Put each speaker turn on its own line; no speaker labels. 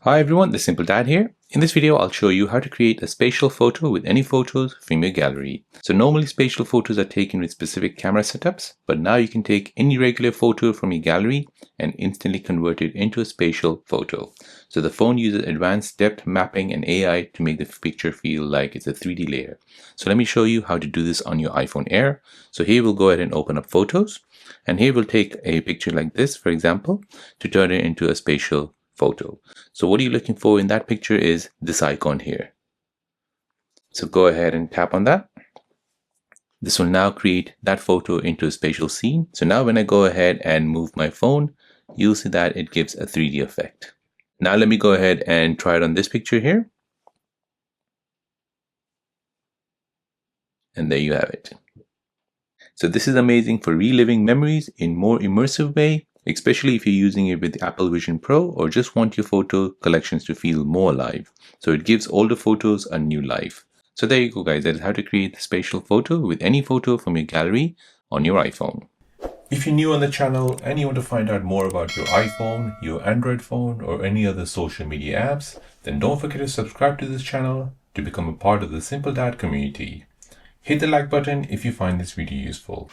Hi everyone, the Simple Dad here. In this video, I'll show you how to create a spatial photo with any photos from your gallery. So normally spatial photos are taken with specific camera setups, but now you can take any regular photo from your gallery and instantly convert it into a spatial photo. So the phone uses advanced depth mapping and AI to make the picture feel like it's a 3D layer. So let me show you how to do this on your iPhone Air. So here we'll go ahead and open up Photos, and here we'll take a picture like this, for example, to turn it into a spatial photo. So what you're looking for in that picture is this icon here. So go ahead and tap on that. This will now create that photo into a spatial scene. So now when I go ahead and move my phone, you'll see that it gives a 3D effect. Now let me go ahead and try it on this picture here. And there you have it. So this is amazing for reliving memories in more immersive way, especially if you're using it with Apple Vision Pro or just want your photo collections to feel more alive. So it gives older photos a new life. So there you go guys, that is how to create a spatial photo with any photo from your gallery on your iPhone.
If you're new on the channel and you want to find out more about your iPhone, your Android phone, or any other social media apps, then don't forget to subscribe to this channel to become a part of the Simple Dad community. Hit the like button if you find this video useful.